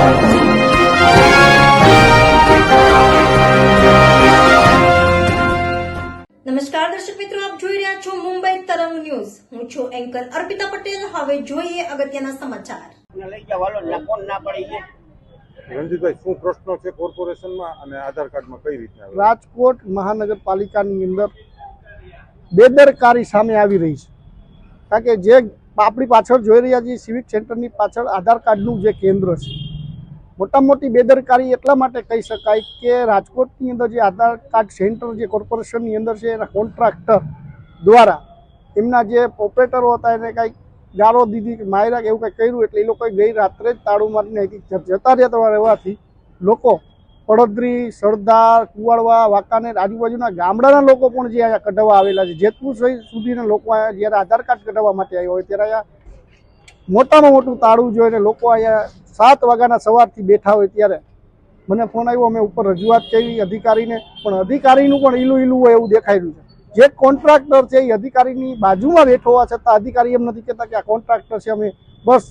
નમસ્કાર દર્શક મિત્રો, આપ જોઈ રહ્યા છો મુંબઈ તરંગ ન્યૂઝ. હું છું એન્કર અર્પિતા પટેલ. હવે જોઈએ અગત્યના સમાચાર. રણજીતભાઈ, શું પ્રશ્નો છે કોર્પોરેશનમાં અને આધાર કાર્ડમાં કઈ રીતે? રાજકોટ મહાનગરપાલિકાની અંદર બેદરકારી સામે આવી રહી છે. કારણ કે જે આપણી પાછળ જોઈ રહ્યા છીએ સિવિક સેન્ટરની પાછળ આધાર કાર્ડનું જે કેન્દ્ર છે, મોટા મોટી બેદરકારી એટલા માટે કહી શકાય કે રાજકોટની અંદર જે આધાર કાર્ડ સેન્ટર જે કોર્પોરેશનની અંદર છે એના કોન્ટ્રાક્ટર દ્વારા એમના જે ઓપરેટરો હતા એને કંઈક ગાળો દીધી, માયરા એવું કંઈક કર્યું, એટલે એ લોકોએ ગઈ રાત્રે જ તાળું મારીને જતા રહેવાથી લોકો પડોદરી, સરદાર, કુવાડવા, વાંકાનેર આજુબાજુના ગામડાના લોકો પણ જે અહીંયા કઢાવવા આવેલા છે. જેતપુર સુધીના લોકો અહીંયા જ્યારે આધાર કાર્ડ કઢાવવા માટે આવ્યા હોય ત્યારે અહીંયા મોટામાં મોટું તાળું જોઈને લોકો અહીંયા 7 વાગ્યાના સવારથી બેઠા હોય ત્યારે મને ફોન આવ્યો. અમે ઉપર રજૂઆત કરી અધિકારીને, પણ અધિકારીનું પણ ઈલું હોય એવું દેખાઈ રહ્યું છે. જે કોન્ટ્રાક્ટર છે એ અધિકારીની બાજુમાં બેઠો હોવા છતાં અધિકારી એમ નથી કહેતા કે આ કોન્ટ્રાક્ટર છે. અમે બસ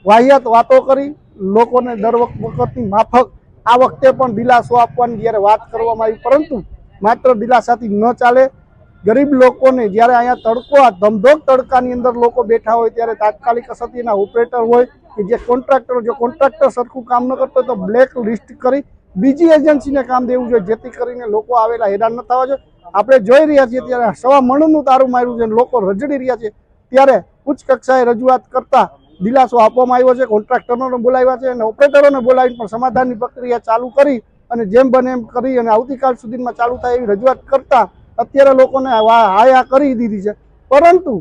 વાહિયાત વાતો કરી લોકોને દર વખતની માફક આ વખતે પણ દિલાસો આપવાની જ્યારે વાત કરવામાં આવી, પરંતુ માત્ર દિલાસાથી ન ચાલે. ગરીબ લોકોને જ્યારે અહીંયા તડકો, આ ધમધોક તડકાની અંદર લોકો બેઠા હોય ત્યારે તાત્કાલિક અસરથી ઓપરેટર હોય કે જે કોન્ટ્રાક્ટર સરખું કામ ન કરતો તો બ્લેક લિસ્ટ કરી બીજી એજન્સીને કામ દેવું જોઈએ, જેથી કરીને લોકો આવેલા હેરાન ન થવા જોઈએ. આપણે જોઈ રહ્યા છીએ ત્યારે 1.25 મણનું તારું માર્યું છે, લોકો રજડી રહ્યા છે. ત્યારે ઉચ્ચ કક્ષાએ રજૂઆત કરતા દિલાસો આપવામાં આવ્યો છે. કોન્ટ્રાક્ટરોને બોલાવ્યા છે અને ઓપરેટરોને બોલાવીને પણ સમાધાનની પ્રક્રિયા ચાલુ કરી અને જેમ બને એમ કરી અને આવતીકાલ સુધીમાં ચાલુ થાય એવી રજૂઆત કરતા અત્યારે લોકોને હાયા કરી દીધી છે. પરંતુ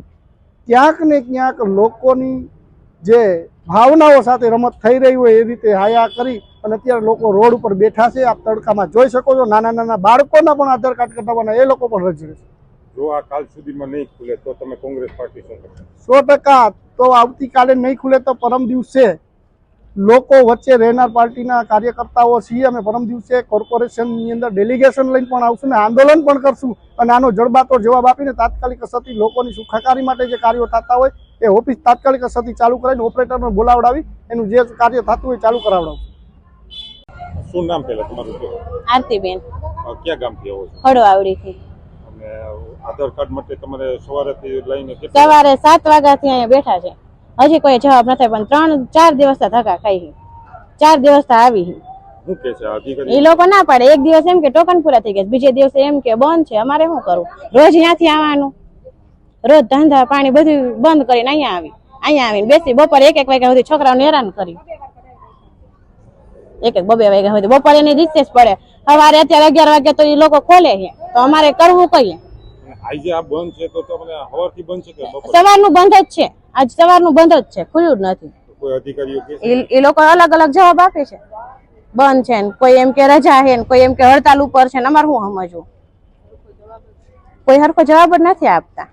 ક્યાંક ને ક્યાંક લોકોની જે ભાવનાઓ સાથે રમત થઈ રહી હોય એ રીતે હાયા કરી અને અત્યારે લોકો રોડ ઉપર બેઠા છે. આપ તડકામાં જોઈ શકો છો, નાના નાના બાળકોના પણ આધાર કાર્ડ કઢાવવાના એ લોકો પણ રજડે છે. જો આ કાલ સુધીમાં નહીં ખુલે તો તમે કોંગ્રેસ પાર્ટી શું કરશો? 100% તો આવતીકાલે નહીં ખુલે તો પરમ દિવસે લોકો વચ્ચે રહેનાર પાર્ટીના કાર્યકર્તાઓ છીએ અમે. પરમ દિવસે કોર્પોરેશનની અંદર ડેલિગેશન લઈને પણ આવશું ને આંદોલન પણ કરશું અને આનો જડબાતો જવાબ આપીને તાત્કાલિક અસરથી લોકોની સુખાકારી માટે જે કાર્યો થતા હોય એ ઓફિસ તાત્કાલિક અસરથી ચાલુ કરાવીને ઓપરેટરને બોલાવડાવી એનું જે કાર્ય થતું હોય ચાલુ કરાવડાવું. શું નામ પહેલા તમારું? આરતીબેન. ક્યાં ગામથી આવો છો? હળવાવડીથી. અને આધાર કાર્ડ માટે તમારે સવારેથી લઈને સવારે 7 વાગ્યાથી અહીંયા બેઠા છે, હજી કોઈ જવાબ નથી. પણ 3-4 દિવસથી ધક્કા ખાઈ, 4 દિવસથી આવી. શું કે છે અધિકારી? એ લોકો ના પાડે. એક દિવસ એમ કે ટોકન પૂરા થઈ ગયા, બીજે દિવસે એમ કે બંધ છે. અમારે શું કરવું? રોજ ત્યાંથી આવવાનું, રોજ ધંધા પાણી બધું બંધ કરીને અહીંયા આવીને બેસી બપોરે 1-1 વાગ્યા સુધી છોકરાઓને હેરાન કરી. 1-2 વાગ્યા સુધી બપોરે એની રિસેસ પડે. સવારે અત્યારે 11 વાગે તો એ લોકો ખોલે છે, તો અમારે કરવું કહીએ. આજે આ બંધ છે તો તમને સવારથી બંધ છે કે સવારનું બંધ જ છે? આજ સવારનું બંધ જ છે, ખુલ્લું જ નથી. કોઈ અધિકારીઓ કે એ લોકો અલગ અલગ જવાબ આપે છે. બંધ છે ને કોઈ એમ કે રજા છે ને કોઈ એમ કે હડતાલ ઉપર છે ને. અમારે શું સમજવું? કોઈ હરખો જવાબ જ નથી આપતા.